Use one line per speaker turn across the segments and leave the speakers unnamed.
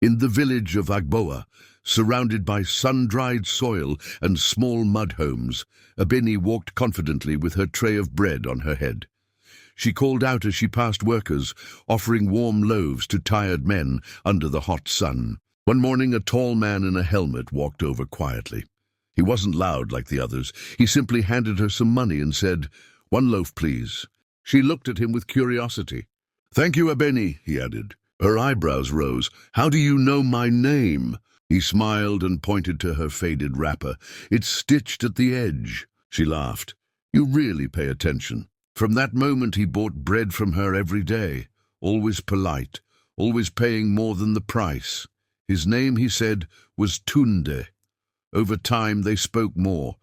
In the village of Agboa, surrounded by sun-dried soil and small mud homes, Abeni walked confidently with her tray of bread on her head. She called out as she passed workers, offering warm loaves to tired men under the hot sun. One morning, a tall man in a helmet walked over quietly. He wasn't loud like the others. He simply handed her some money and said, "1 loaf, please." She looked at him with curiosity. "Thank you, Abeni," he added. Her eyebrows rose. "How do you know my name?" He smiled and pointed to her faded wrapper. "It's stitched at the edge." She laughed. "You really pay attention." From that moment he bought bread from her every day, always polite, always paying more than the price. His name, he said, was Tunde. Over time they spoke more,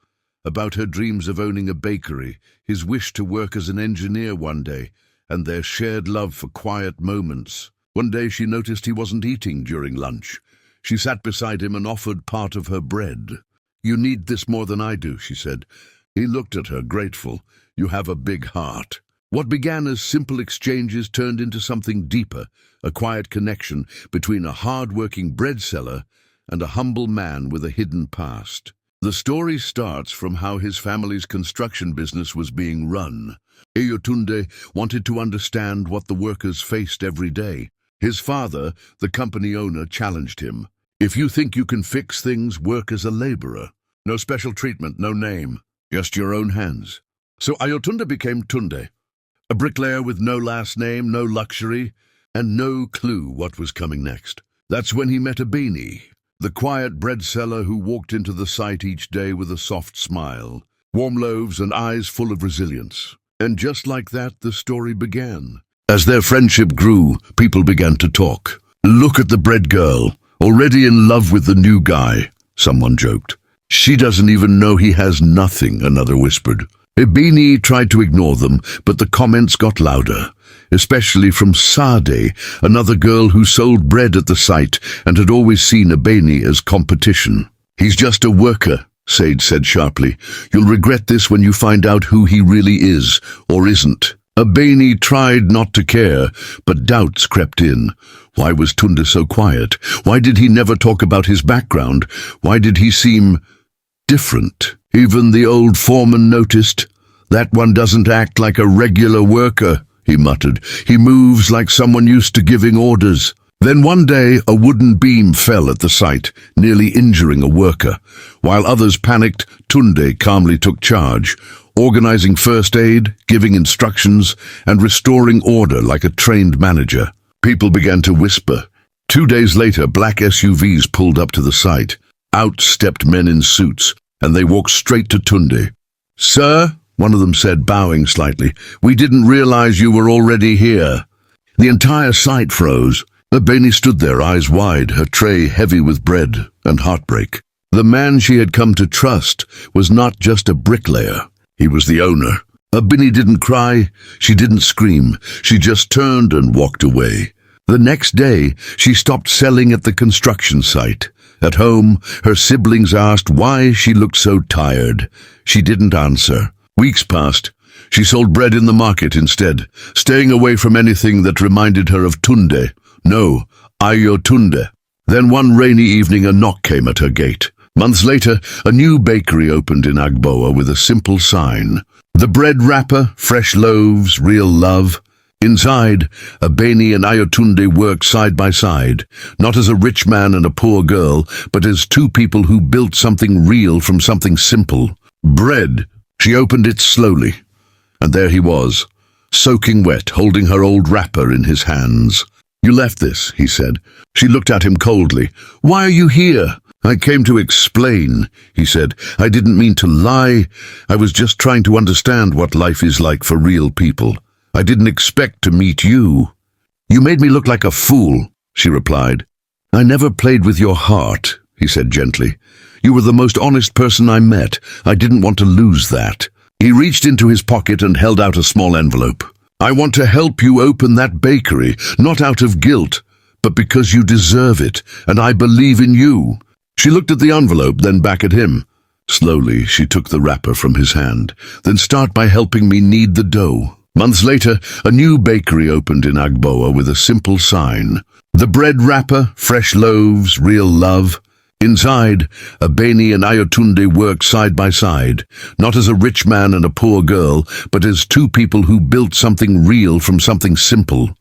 about her dreams of owning a bakery, his wish to work as an engineer one day, and their shared love for quiet moments. One day she noticed he wasn't eating during lunch. She sat beside him and offered part of her bread. "You need this more than I do," she said. He looked at her, grateful. "You have a big heart." What began as simple exchanges turned into something deeper, a quiet connection between a hard-working bread seller and a humble man with a hidden past. The story starts from how his family's construction business was being run. Ayotunde wanted to understand what the workers faced every day. His father, the company owner, challenged him. "If you think you can fix things, work as a laborer. No special treatment, no name, just your own hands." So Ayotunde became Tunde, a bricklayer with no last name, no luxury, and no clue what was coming next. That's when he met Abeni, the quiet bread seller who walked into the site each day with a soft smile, warm loaves and eyes full of resilience. And just like that, the story began. As their friendship grew, people began to talk. "Look at the bread girl, already in love with the new guy," someone joked. "She doesn't even know he has nothing," another whispered. Abeni tried to ignore them, but the comments got louder, especially from Sade, another girl who sold bread at the site and had always seen Abeni as competition. "He's just a worker," Sade said sharply. "You'll regret this when you find out who he really is, or isn't." Abeni tried not to care, but doubts crept in. Why was Tunde so quiet? Why did he never talk about his background? Why did he seem different? Even the old foreman noticed. "That one doesn't act like a regular worker," he muttered. "He moves like someone used to giving orders." Then one day a wooden beam fell at the site, nearly injuring a worker. While others panicked, Tunde calmly took charge, organizing first aid, giving instructions, and restoring order like a trained manager. People began to whisper. 2 days later, black SUVs pulled up to the site. Out stepped men in suits, and they walked straight to Tunde. "Sir," one of them said, bowing slightly, "we didn't realize you were already here." The entire site froze. Abeni stood there, eyes wide, her tray heavy with bread and heartbreak. The man she had come to trust was not just a bricklayer. He was the owner. Abeni didn't cry, she didn't scream, she just turned and walked away. The next day, she stopped selling at the construction site. At home, her siblings asked why she looked so tired. She didn't answer. Weeks passed. She sold bread in the market instead, staying away from anything that reminded her of Tunde. No, Ayotunde. Then one rainy evening a knock came at her gate. Months later, a new bakery opened in Agboa with a simple sign. The bread wrapper, fresh loaves, real love. Inside, Abeni and Ayotunde worked side by side, not as a rich man and a poor girl, but as two people who built something real from something simple. Bread. She opened it slowly, and there he was, soaking wet, holding her old wrapper in his hands. "You left this," he said. She looked at him coldly. "Why are you here?" "I came to explain," he said. "I didn't mean to lie. I was just trying to understand what life is like for real people. I didn't expect to meet you." "You made me look like a fool," she replied. "I never played with your heart," he said gently. "You were the most honest person I met. I didn't want to lose that." He reached into his pocket and held out a small envelope. "I want to help you open that bakery, not out of guilt, but because you deserve it, and I believe in you." She looked at the envelope, then back at him. Slowly, she took the wrapper from his hand. "Then start by helping me knead the dough." Months later, a new bakery opened in Agboa with a simple sign. The bread wrapper, fresh loaves, real love. Inside, Abeni and Ayotunde work side by side, not as a rich man and a poor girl, but as two people who built something real from something simple.